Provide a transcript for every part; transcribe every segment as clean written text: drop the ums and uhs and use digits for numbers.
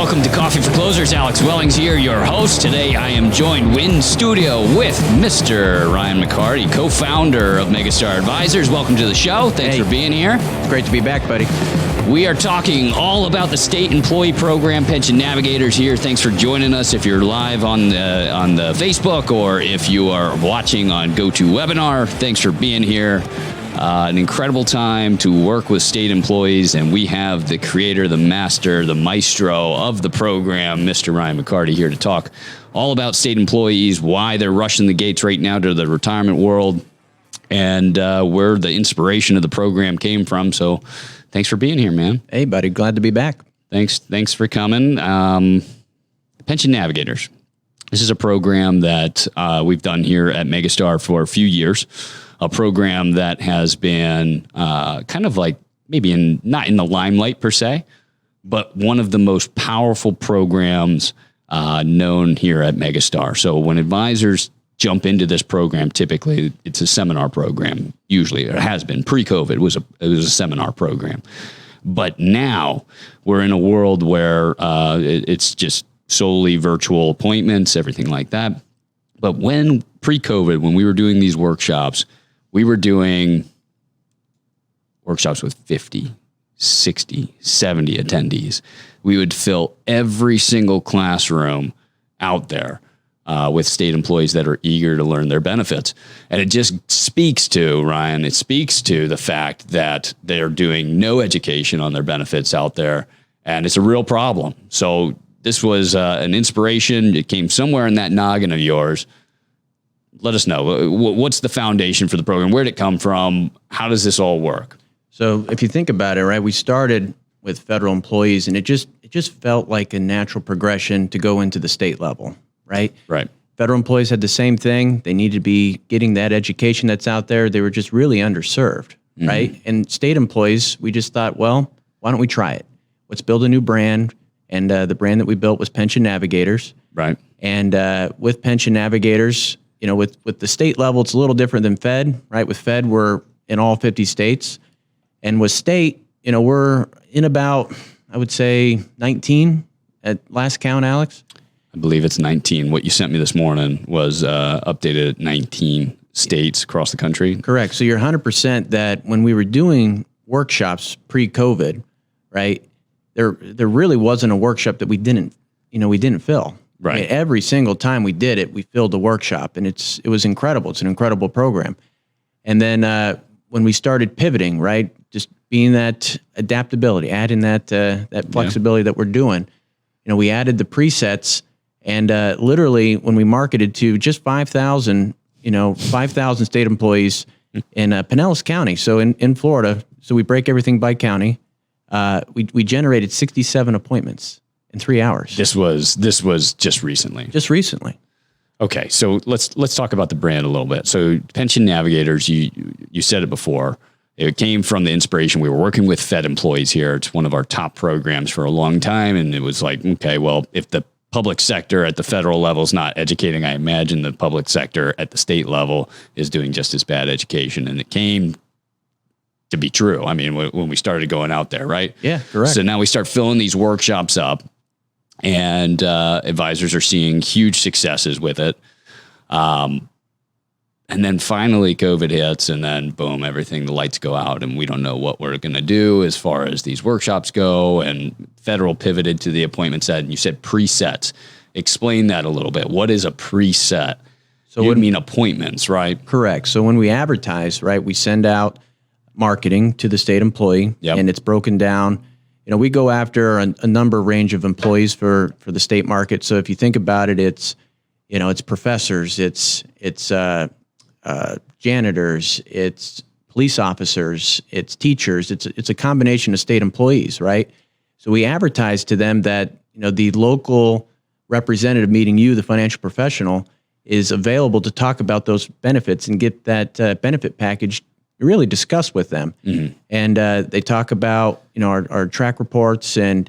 welcome to Coffee for Closers. Alex Wellings here, your host. Today I am joined in studio with Mr. Ryan McCarty, co-founder of Megastar Advisors. Welcome to the show. Thanks for being here. It's great to be back, buddy. We are talking all about the state employee program, Pension Navigators here. Thanks for joining us. If you're live on the Facebook or if you are watching on GoToWebinar, thanks for being here. An incredible time to work with state employees, and we have the creator, the master, the maestro of the program, Mr. Ryan McCarty, here to talk all about state employees, why they're rushing the gates right now to the retirement world, and where the inspiration of the program came from. So thanks for being here, man. Hey, buddy. Glad to be back. Thanks for coming. Pension Navigators. This is a program that we've done here at Megastar for a few years. A program that has been kind of like maybe not in the limelight per se, but one of the most powerful programs known here at Megastar. So when advisors jump into this program, typically it's a seminar program. Usually it has been. Pre-COVID, it was a seminar program. But now we're in a world where it's just solely virtual appointments, everything like that. But when pre-COVID, when we were doing these workshops, we were doing workshops with 50, 60, 70 attendees. We would fill every single classroom out there with state employees that are eager to learn their benefits. And it just speaks to, Ryan, it speaks to the fact that they're doing no education on their benefits out there. And it's a real problem. So this was an inspiration. It came somewhere in that noggin of yours. Let us know. What's the foundation for the program? Where'd it come from? How does this all work? So if you think about it, right, we started with federal employees, and it just felt like a natural progression to go into the state level, right? Right. Federal employees had the same thing. They needed to be getting that education that's out there. They were just really underserved, right? And state employees, we just thought, well, why don't we try it? Let's build a new brand. And the brand that we built was Pension Navigators. Right. And with Pension Navigators, you know, with the state level, it's a little different than Fed, right? With Fed, we're in all 50 states. And with state, you know, we're in about, I would say, 19 at last count, Alex. I believe it's 19. What you sent me this morning was updated at 19 states across the country. Correct. So you're 100% that when we were doing workshops pre-COVID, right, there really wasn't a workshop that we didn't fill. Right. I mean, every single time we did it, we filled the workshop, and it was incredible. It's an incredible program. And then when we started pivoting, right, just being that adaptability, adding that flexibility that we're doing, you know, we added the presets, and literally when we marketed to just 5,000 state employees in Pinellas County, so in Florida, so we break everything by county, we generated 67 appointments in 3 hours. This was just recently. Just recently. Okay, so let's talk about the brand a little bit. So Pension Navigators, you said it before. It came from the inspiration. We were working with Fed employees here. It's one of our top programs for a long time, and it was like, okay, well, if the public sector at the federal level is not educating, I imagine the public sector at the state level is doing just as bad education. And it came to be true. I mean, when we started going out there, right? Yeah, correct. So now we start filling these workshops up. And advisors are seeing huge successes with it. And then finally COVID hits, and then boom, the lights go out, and we don't know what we're going to do as far as these workshops go. And federal pivoted to the appointment set, and you said presets. Explain that a little bit. What is a preset? So you mean appointments, right? Correct. So when we advertise, right, we send out marketing to the state employee, and it's broken down. You know, we go after a number range of employees for the state market. So if you think about it, it's professors, it's janitors, it's police officers, it's teachers, it's a combination of state employees, right? So we advertise to them that, you know, the local representative meeting you, the financial professional, is available to talk about those benefits and get that benefit package really discuss with them. And they talk about, you know, our track reports and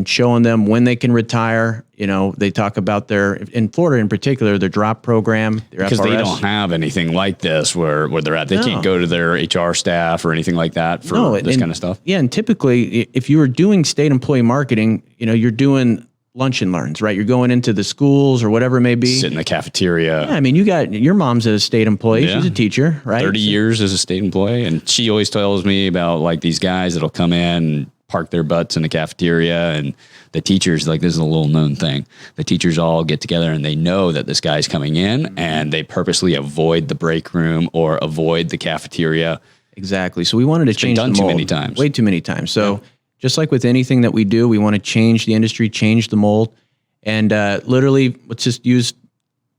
showing them when they can retire. You know, they talk about in Florida in particular, their drop program, their because FRS. They don't have anything like this where they're at. They can't go to their HR staff or anything like that for this kind of stuff. Yeah, and typically, if you were doing state employee marketing, you know, you're doing lunch and learns, right? You're going into the schools or whatever it may be. Sit in the cafeteria. Yeah, I mean, you got your mom's a state employee. Yeah. She's a teacher, right? 30 years as a state employee. And she always tells me about like these guys that'll come in and park their butts in the cafeteria, and the teachers, like, this is a little known thing. The teachers all get together and they know that this guy's coming in, and they purposely avoid the break room or avoid the cafeteria. Exactly. So we wanted to change the mold. Done too many times. Way too many times. So just like with anything that we do, we want to change the industry, change the mold. And literally, let's just use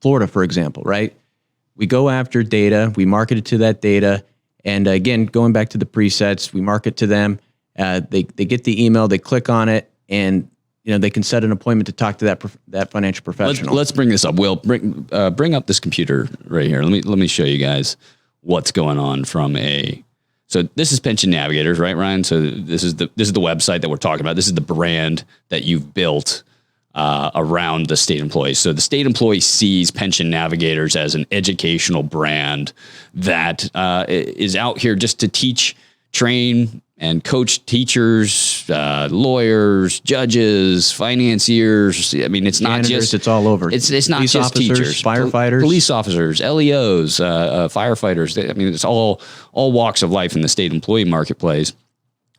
Florida, for example, right? We go after data, we market it to that data. And again, going back to the presets, we market to them. They get the email, they click on it, and they can set an appointment to talk to that financial professional. Let's bring this up. Will, bring up this computer right here. Let me show you guys what's going on from a. So this is Pension Navigators, right, Ryan? So this is the website that we're talking about. This is the brand that you've built around the state employees. So the state employee sees Pension Navigators as an educational brand that is out here just to teach, train, and coach teachers, lawyers, judges, financiers. I mean, it's not just, it's all over. It's not police just officers, teachers, firefighters, police officers, LEOs, firefighters. I mean, it's all walks of life in the state employee marketplace.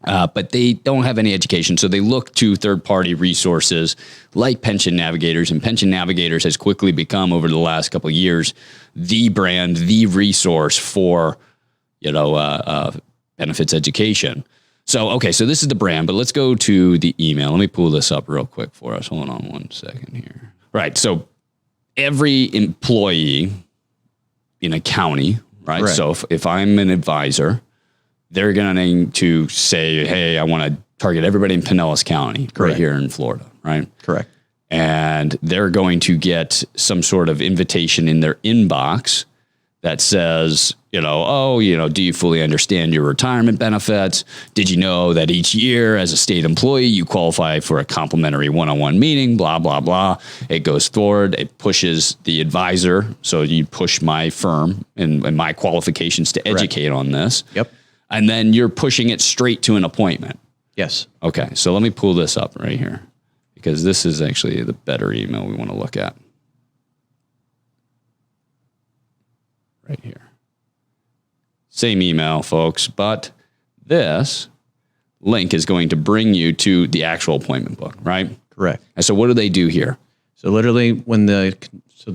But they don't have any education. So they look to third-party resources like Pension Navigators, and Pension Navigators has quickly become, over the last couple of years, the brand, the resource for, benefits education. So this is the brand, but let's go to the email. Let me pull this up real quick for us. Hold on one second here. Right. So every employee in a county, right? Correct. So if I'm an advisor, they're going to say, hey, I want to target everybody in Pinellas County, Correct. right here in Florida, right? Correct. And they're going to get some sort of invitation in their inbox that says, do you fully understand your retirement benefits? Did you know that each year as a state employee, you qualify for a complimentary one-on-one meeting, blah, blah, blah. It goes forward. It pushes the advisor. So you push my firm and my qualifications to educate on this. Yep. And then you're pushing it straight to an appointment. Yes. Okay. So let me pull this up right here, because this is actually the better email we want to look at. Right here. Same email, folks, but this link is going to bring you to the actual appointment book, right? Correct. And so what do they do here? So literally, when the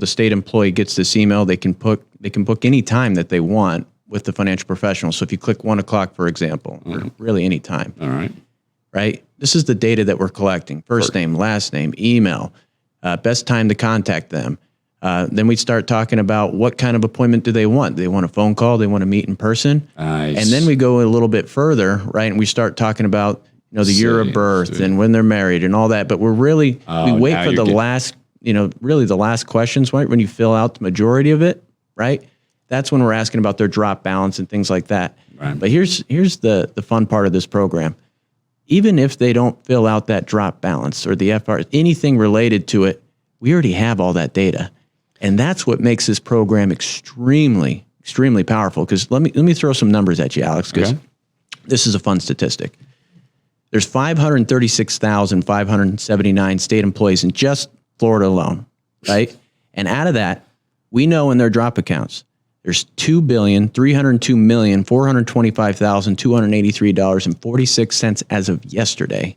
state employee gets this email, they can book any time that they want with the financial professional. So if you click 1 o'clock, for example, or really any time. All right. Right? This is the data that we're collecting. First name, last name, email, best time to contact them. Then we start talking about what kind of appointment do they want. They want a phone call. They want to meet in person. Nice. And then we go a little bit further, right? And we start talking about, the year of birth and when they're married and all that. But we're really, we wait for the last, really the last questions, right? When you fill out the majority of it, right? That's when we're asking about their drop balance and things like that. Right. But here's the fun part of this program. Even if they don't fill out that drop balance or the FR, anything related to it, we already have all that data. And that's what makes this program extremely, extremely powerful. Because let me throw some numbers at you, Alex, because this is a fun statistic. There's 536,579 state employees in just Florida alone, right? And out of that, we know in their drop accounts, there's $2,302,425,283.46 as of yesterday.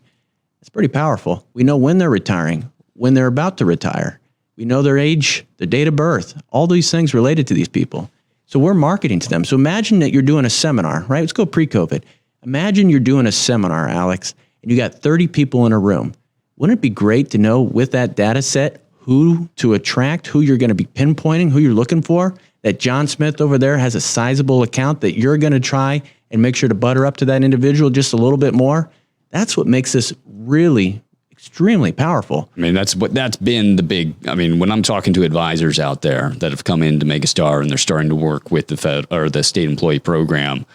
That's pretty powerful. We know when they're retiring, when they're about to retire. We know their age, their date of birth, all these things related to these people. So we're marketing to them. So imagine that you're doing a seminar, right? Let's go pre-COVID. Imagine you're doing a seminar, Alex, and you got 30 people in a room. Wouldn't it be great to know with that data set who to attract, who you're going to be pinpointing, who you're looking for? That John Smith over there has a sizable account that you're going to try and make sure to butter up to that individual just a little bit more. That's what makes this really extremely powerful. I mean, that's been the big, when I'm talking to advisors out there that have come into Megastar and they're starting to work with the state employee program,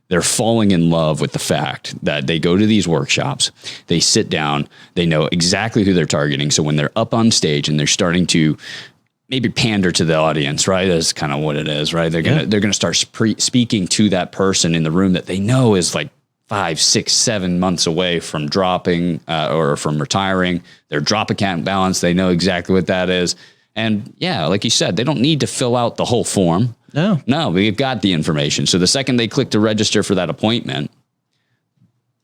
they're falling in love with the fact that they go to these workshops, they sit down, they know exactly who they're targeting. So when they're up on stage and they're starting to maybe pander to the audience, right? That's kind of what it is, right? They're gonna start speaking to that person in the room that they know is like 5, 6, 7 months away from dropping or from retiring. Their drop account balance, they know exactly what that is. And yeah, like you said, they don't need to fill out the whole form. No, we've got the information. So the second they click to register for that appointment,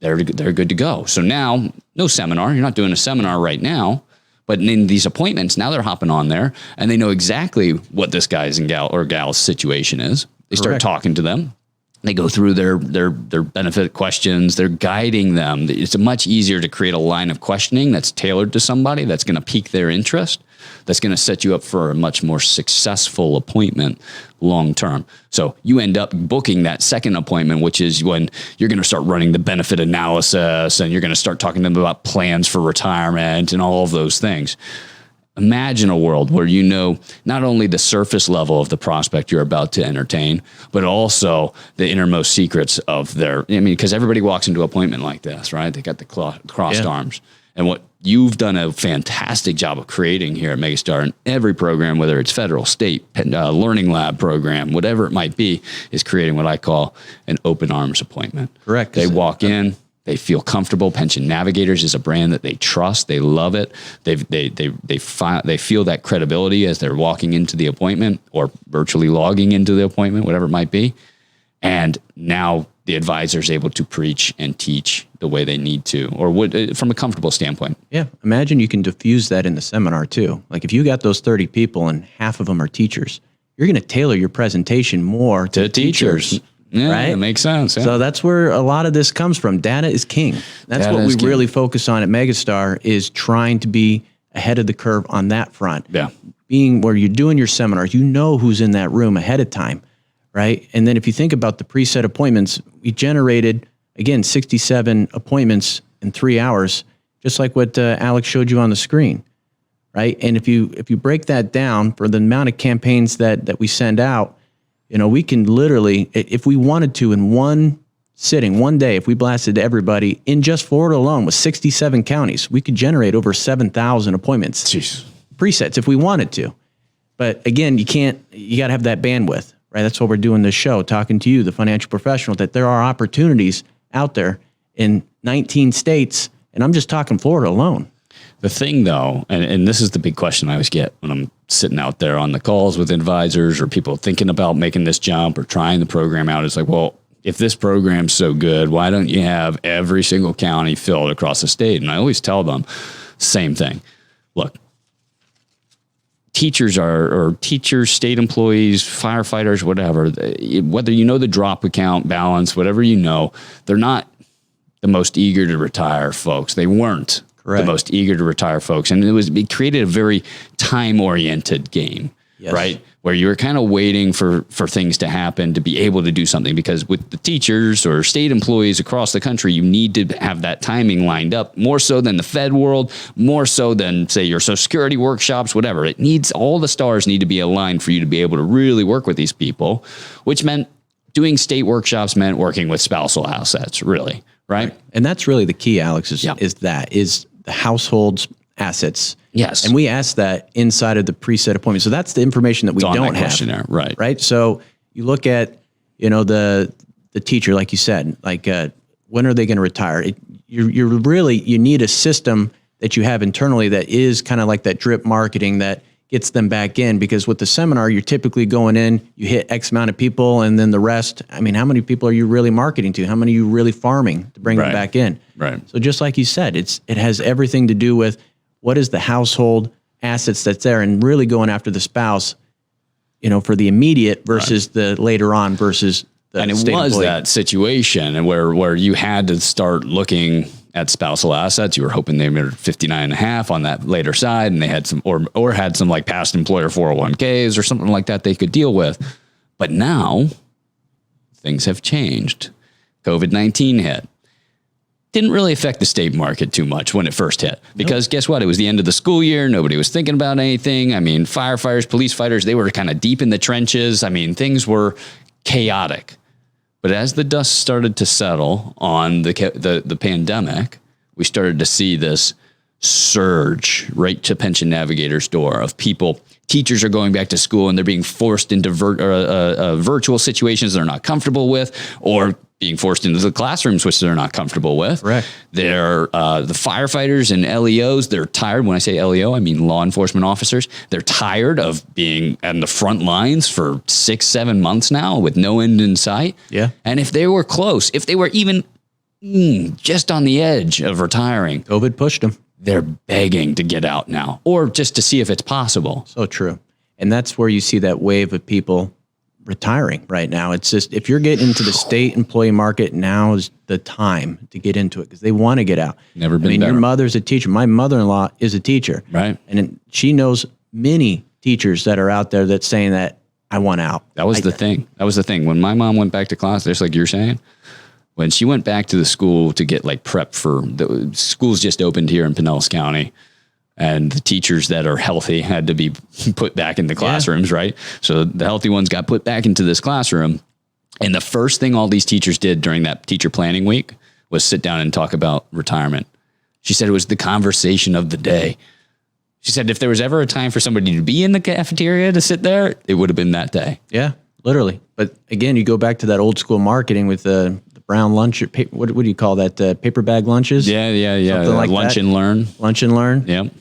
they're good to go. So now, no seminar. You're not doing a seminar right now. But in these appointments, now they're hopping on there and they know exactly what this guy's and gal's situation is. They start talking to them. They go through their benefit questions. They're guiding them. It's much easier to create a line of questioning that's tailored to somebody, that's going to pique their interest, that's going to set you up for a much more successful appointment long term. So you end up booking that second appointment, which is when you're going to start running the benefit analysis and you're going to start talking to them about plans for retirement and all of those things. Imagine a world where you know not only the surface level of the prospect you're about to entertain, but also the innermost secrets of because everybody walks into an appointment like this, right? They got the crossed arms. And what you've done a fantastic job of creating here at Megastar in every program, whether it's federal, state, learning lab program, whatever it might be, is creating what I call an open arms appointment. Correct. They walk in. They feel comfortable. Pension Navigators is a brand that they trust. They love it. They feel that credibility as they're walking into the appointment or virtually logging into the appointment, whatever it might be. And now the advisor is able to preach and teach the way they need to, or from a comfortable standpoint. Yeah. Imagine you can diffuse that in the seminar too. Like if you got those 30 people and half of them are teachers, you're going to tailor your presentation more to teachers. Yeah, right? That makes sense. Yeah. So that's where a lot of this comes from. Data is king. That's what we really focus on at Megastar, is trying to be ahead of the curve on that front. Yeah. Being where you're doing your seminars, you know who's in that room ahead of time, right? And then if you think about the preset appointments, we generated, again, 67 appointments in 3 hours, just like what Alex showed you on the screen, right? And if you break that down for the amount of campaigns that we send out, we can literally, if we wanted to, in one sitting, one day, if we blasted everybody in just Florida alone with 67 counties, we could generate over 7,000 appointments. Jeez. Presets if we wanted to. But again, you got to have that bandwidth, right? That's what we're doing this show, talking to you, the financial professional, that there are opportunities out there in 19 states. And I'm just talking Florida alone. The thing, though, and this is the big question I always get when I'm sitting out there on the calls with advisors or people thinking about making this jump or trying the program out, is like, well, if this program's so good, why don't you have every single county filled across the state? And I always tell them same thing. Look, teachers, state employees, firefighters, whatever, whether you know the drop account balance, whatever they're not the most eager to retire folks. They weren't. Correct. The most eager to retire folks. And it created a very time-oriented game, right? Where you were kind of waiting for things to happen to be able to do something, because with the teachers or state employees across the country, you need to have that timing lined up more so than the Fed world, more so than, say, your Social Security workshops, whatever. All the stars need to be aligned for you to be able to really work with these people, which meant doing state workshops meant working with spousal assets, really, right? And that's really the key, Alex, is the household's assets. Yes. And we ask that inside of the preset appointment. So that's the information that we don't have. Right. So you look at, the teacher, like you said, like when are they going to retire? You need a system that you have internally that is kind of like that drip marketing that gets them back in, because with the seminar, you're typically going in, you hit X amount of people, and then the rest, how many people are you really marketing to? How many are you really farming to bring them back in? Right. So just like you said, it has everything to do with what is the household assets that's there, and really going after the spouse, for the immediate versus the later on versus the and it state was employee. that situation and where you had to start looking at spousal assets. You were hoping they were 59.5 on that later side, and they had some or had some like past employer 401ks or something like that they could deal with. But now things have changed. COVID-19 hit. Didn't really affect the state market too much when it first hit, because guess what? It was the end of the school year. Nobody was thinking about anything. Firefighters, police fighters, they were kind of deep in the trenches. Things were chaotic. But as the dust started to settle on the pandemic, we started to see this surge right to Pension Navigator's door of people. Teachers are going back to school and they're being forced into virtual situations they're not comfortable with, or being forced into the classrooms, which they're not comfortable with. Correct. They're the firefighters and LEOs. They're tired. When I say LEO, I mean law enforcement officers. They're tired of being on the front lines for 6-7 months now with no end in sight. Yeah. And if they were close, if they were even just on the edge of retiring, COVID pushed them. they're begging to get out now, or just to see if it's possible. So true. And that's where you see that wave of people retiring right now. It's just, if you're getting into the state employee market, now is the time to get into it because they want to get out. Never been better. Your mother's a teacher. My mother-in-law is a teacher. Right. And she knows many teachers that are out there that's saying that I want out. That was the thing. That was the thing. When my mom went back to class, just like you're saying, when she went back to the school to get like prep for the schools just opened here in Pinellas County, and the teachers that are healthy had to be put back in the classrooms, right? So the healthy ones got put back into this classroom. And the first thing all these teachers did during that teacher planning week was sit down and talk about retirement. She said it was the conversation of the day. She said if there was ever a time for somebody to be in the cafeteria to sit there, it would have been that day. Yeah, literally. But again, you go back to that old school marketing with the brown lunch, what do you call that? Paper bag lunches? Yeah. Something like lunch that. and learn. Lunch and learn. Yep.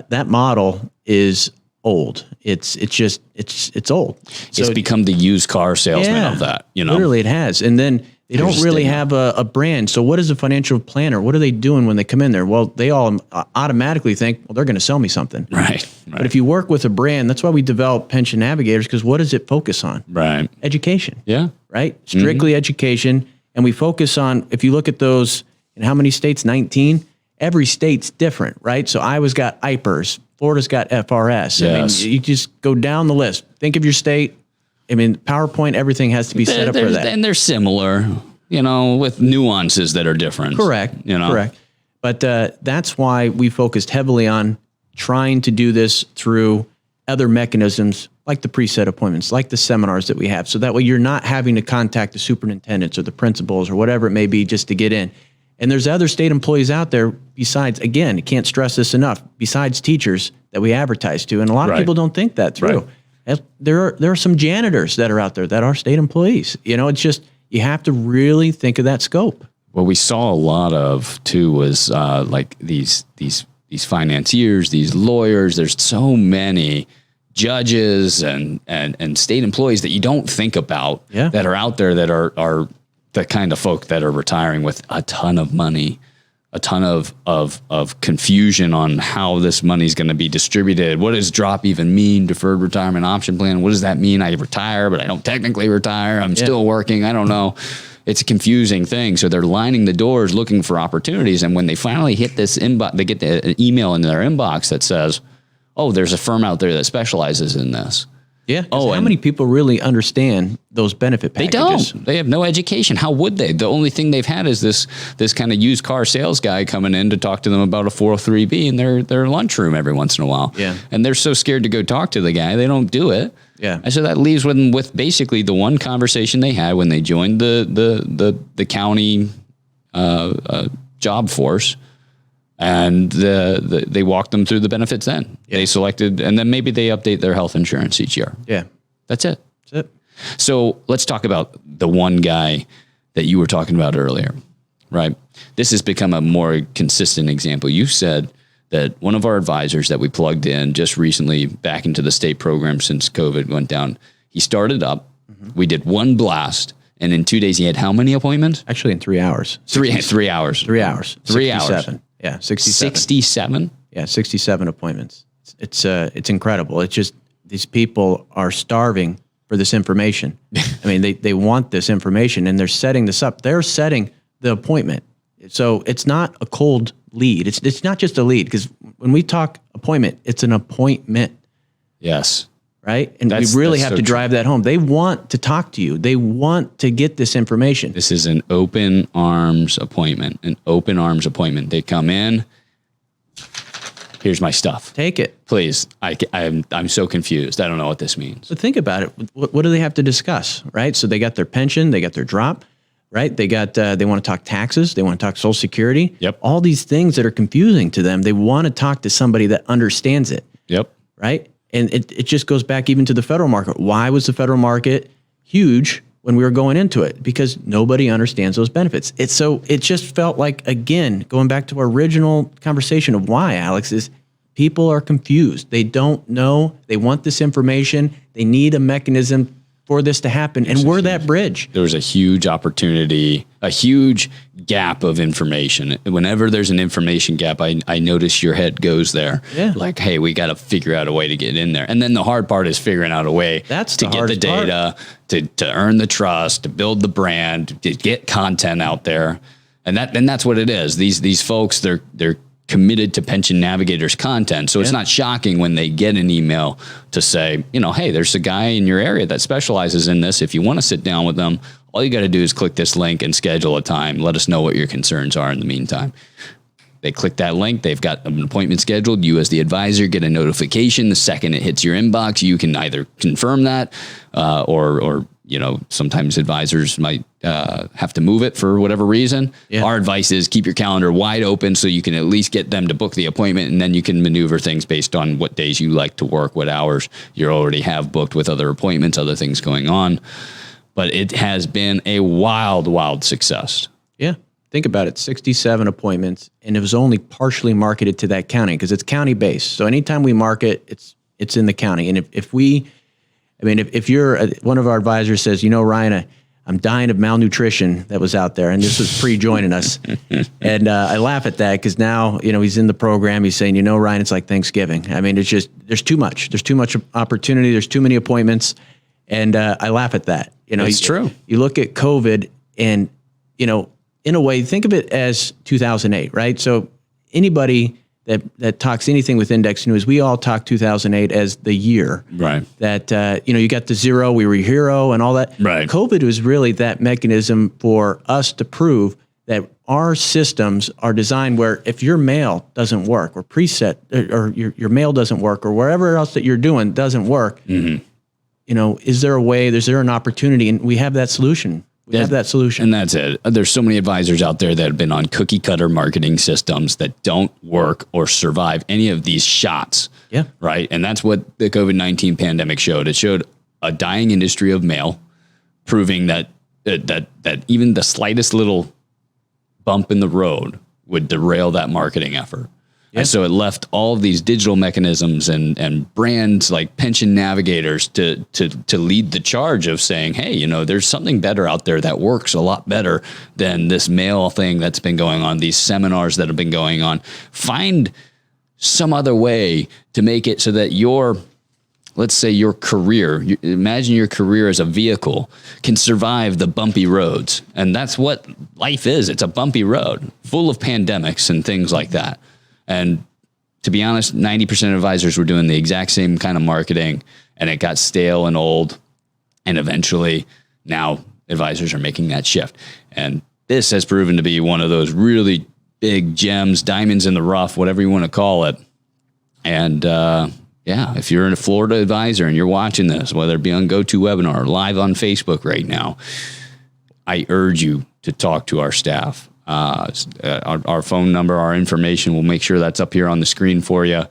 That model is old. It's old. It's become the used car salesman of that, you know? Literally it has. And then they don't really have a brand. So what is a financial planner? What are they doing when they come in there? Well, they all automatically think, well, they're going to sell me something. Right. But if you work with a brand, that's why we develop Pension Navigators, because what does it focus on? Right. Education. Yeah. Right? Strictly education. And we focus on, if you look at those, in how many states? 19? Every state's different, right? So Iowa's got IPERS. Florida's got FRS. Yes. I mean, you just go down the list. Think of your state. I mean, PowerPoint, everything has to be set up for that. And they're similar, you know, with nuances that are different. Correct. You know? Correct. But that's why we focused heavily on trying to do this through other mechanisms like the preset appointments, like the seminars that we have. So that way you're not having to contact the superintendents or the principals or whatever it may be just to get in. And there's other state employees out there besides, again, I can't stress this enough, besides teachers that we advertise to. And a lot of people don't think that through. Right. There are some janitors that are out there that are state employees. You know, it's just, you have to really think of that scope. What we saw a lot of too was like these financiers, these lawyers. There's so many judges and state employees that you don't think about that are out there that are the kind of folk that are retiring with a ton of money, a ton of confusion on how this money is going to be distributed. What does DROP even mean? Deferred retirement option plan. What does that mean? I retire, but I don't technically retire. I'm still working. I don't know. It's a confusing thing. So they're lining the doors looking for opportunities. And when they finally hit this inbox, they get the email in their inbox that says, oh, there's a firm out there that specializes in this. Yeah. Oh, how many people really understand those benefit packages? They don't. They have no education. How would they? The only thing they've had is this kind of used car sales guy coming in to talk to them about a 403B in their lunchroom every once in a while. Yeah. And they're so scared to go talk to the guy, they don't do it. Yeah. And so that leaves them with basically the one conversation they had when they joined the county job force. And they walked them through the benefits then. Yeah. They selected, and then maybe they update their health insurance each year. Yeah. That's it. That's it. So let's talk about the one guy that you were talking about earlier, right? This has become a more consistent example. You said that one of our advisors that we plugged in just recently back into the state program since COVID went down, he started up. Mm-hmm. We did one blast. And in 2 days, he had how many appointments? Actually, in 3 hours. 3 hours. 3 hours. 3 hours. 67. Yeah, 67. 67? Yeah, 67 appointments. It's incredible. It's just these people are starving for this information. I mean, they want this information, and they're setting this up. They're setting the appointment. So it's not a cold lead. It's not just a lead, because when we talk appointment, it's an appointment. Yes. Right? And we really have to drive that home. They want to talk to you. They want to get this information. This is an open arms appointment. An open arms appointment. They come in. Here's my stuff. Take it. Please. I'm so confused. I don't know what this means. So think about it. What do they have to discuss, right? So they got their pension. They got their drop. right? They got they want to talk taxes, they want to talk Social Security. Yep. All these things that are confusing to them. They want to talk to somebody that understands it. Yep. Right. And it just goes back even to the federal market. Why was the federal market huge when we were going into it? Because nobody understands those benefits. It just felt like, again, going back to our original conversation of why, Alex, is people are confused. They don't know. They want this information. They need a mechanism for this to happen. And we're that bridge. There was a huge opportunity, a huge gap of information. Whenever there's an information gap, I notice your head goes there. Yeah. Like, hey, we got to figure out a way to get in there. And then the hard part is figuring out a way to get the data, to earn the trust, to build the brand, to get content out there. And that's what it is. These folks, they're committed to Pension Navigators content. So it's not shocking when they get an email to say, hey, there's a guy in your area that specializes in this. If you want to sit down with them, all you got to do is click this link and schedule a time. Let us know what your concerns are in the meantime. They click that link. They've got an appointment scheduled. You as the advisor get a notification. The second it hits your inbox, you can either confirm that or sometimes advisors might have to move it for whatever reason. Yeah. Our advice is keep your calendar wide open so you can at least get them to book the appointment, and then you can maneuver things based on what days you like to work, what hours you already have booked with other appointments, other things going on. But it has been a wild, wild success. Yeah. Think about it, 67 appointments, and it was only partially marketed to that county because it's county-based. So anytime we market, it's in the county. And if you're one of our advisors says, Ryan, I'm dying of malnutrition that was out there, and this was pre-joining us. And I laugh at that because now, he's in the program. He's saying, Ryan, it's like Thanksgiving. I mean, it's just, there's too much. There's too much opportunity. There's too many appointments. And I laugh at that. It's true. You look at COVID and, in a way, think of it as 2008, right? So anybody that talks anything with Index News, we all talk 2008 as the year. Right. That, you got the zero, we were hero and all that. Right. COVID was really that mechanism for us to prove that our systems are designed where if your mail doesn't work or preset or your mail doesn't work or wherever else that you're doing doesn't work, is there a way, is there an opportunity? And we have that solution. We have that solution. And that's it. There's so many advisors out there that have been on cookie cutter marketing systems that don't work or survive any of these shots. Yeah. Right. And that's what the COVID-19 pandemic showed. It showed a dying industry of mail, proving that even the slightest little bump in the road would derail that marketing effort. Yeah. And so it left all of these digital mechanisms and brands like Pension Navigators to lead the charge of saying, hey, there's something better out there that works a lot better than this mail thing that's been going on, these seminars that have been going on. Find some other way to make it so that let's say your career, imagine your career as a vehicle, can survive the bumpy roads. And that's what life is. It's a bumpy road full of pandemics and things like that. And to be honest, 90% of advisors were doing the exact same kind of marketing, and it got stale and old. And eventually now advisors are making that shift. And this has proven to be one of those really big gems, diamonds in the rough, whatever you want to call it. And if you're a Florida advisor and you're watching this, whether it be on GoToWebinar or live on Facebook right now, I urge you to talk to our staff. Our phone number, our information, we'll make sure that's up here on the screen for you.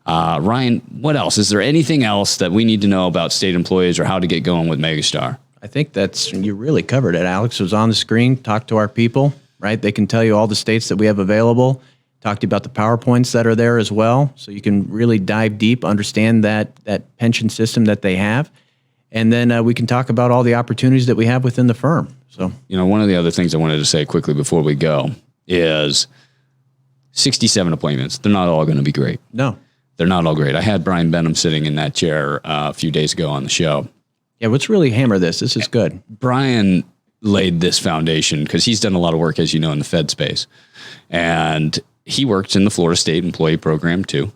Ryan, what else? Is there anything else that we need to know about state employees or how to get going with Megastar? I think you really covered it, Alex. It was on the screen. Talk to our people, right? They can tell you all the states that we have available. Talk to you about the PowerPoints that are there as well. So you can really dive deep, understand that pension system that they have. And then we can talk about all the opportunities that we have within the firm. So, one of the other things I wanted to say quickly before we go is 67 appointments. They're not all going to be great. No, they're not all great. I had Brian Benham sitting in that chair a few days ago on the show. Yeah, let's really hammer this. This is good. Brian laid this foundation because he's done a lot of work, as you know, in the Fed space. And he works in the Florida State Employee Program too,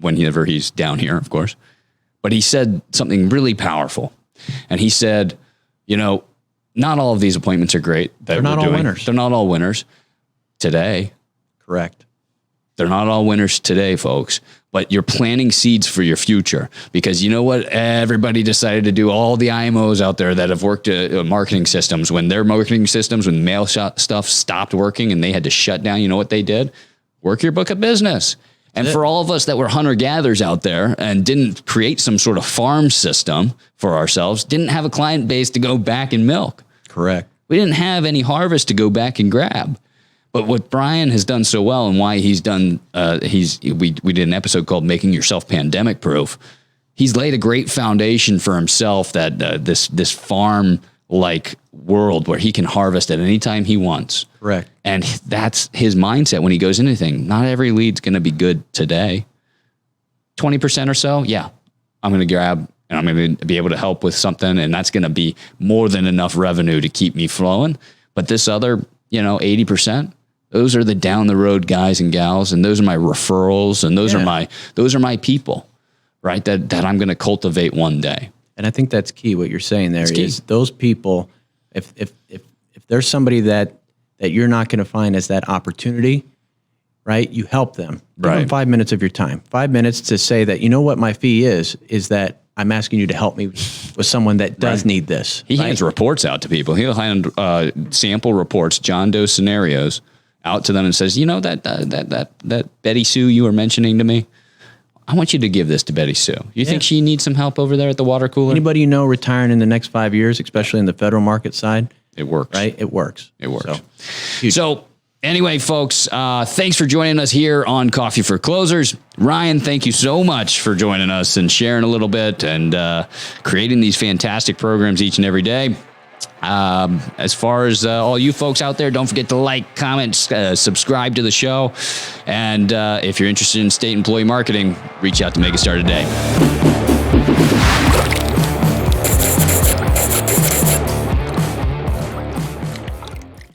whenever he's down here, of course. But he said something really powerful. And he said, not all of these appointments are great. They're not all winners. They're not all winners today. Correct. They're not all winners today, folks. but you're planting seeds for your future, because you know what? Everybody decided to do, all the IMOs out there that have worked marketing systems, when their marketing systems, when mail stuff stopped working and they had to shut down, you know what they did? Work your book of business. And for all of us that were hunter-gatherers out there and didn't create some sort of farm system for ourselves, didn't have a client base to go back and milk. Correct. We didn't have any harvest to go back and grab. But what Brian has done so well, and why he's done, we did an episode called Making Yourself Pandemic Proof. He's laid a great foundation for himself, that this farm-like world where he can harvest at any time he wants. Correct. And that's his mindset when he goes into anything. Not every lead's going to be good today. 20% or so, yeah, I'm going to grab, and I'm going to be able to help with something, and that's going to be more than enough revenue to keep me flowing. But this other, 80%, those are the down the road guys and gals, and those are my referrals, and those are my people, right? That I'm going to cultivate one day. And I think that's key. What you're saying there is those people. If there's somebody that you're not going to find as that opportunity, right? You help them. Give them 5 minutes of your time. 5 minutes to say that, you know what my fee is that I'm asking you to help me with someone that does need this. He hands reports out to people. He'll hand sample reports, John Doe scenarios, out to them and says, that Betty Sue you were mentioning to me, I want you to give this to Betty Sue. You think she needs some help over there at the water cooler? Anybody you know retiring in the next 5 years, especially in the federal market side? It works. Right? It works. It works. So anyway, folks, thanks for joining us here on Coffee for Closers. Ryan, thank you so much for joining us and sharing a little bit and creating these fantastic programs each and every day. As far as all you folks out there, don't forget to like, comment, subscribe to the show. And if you're interested in state employee marketing, reach out to Megastar today.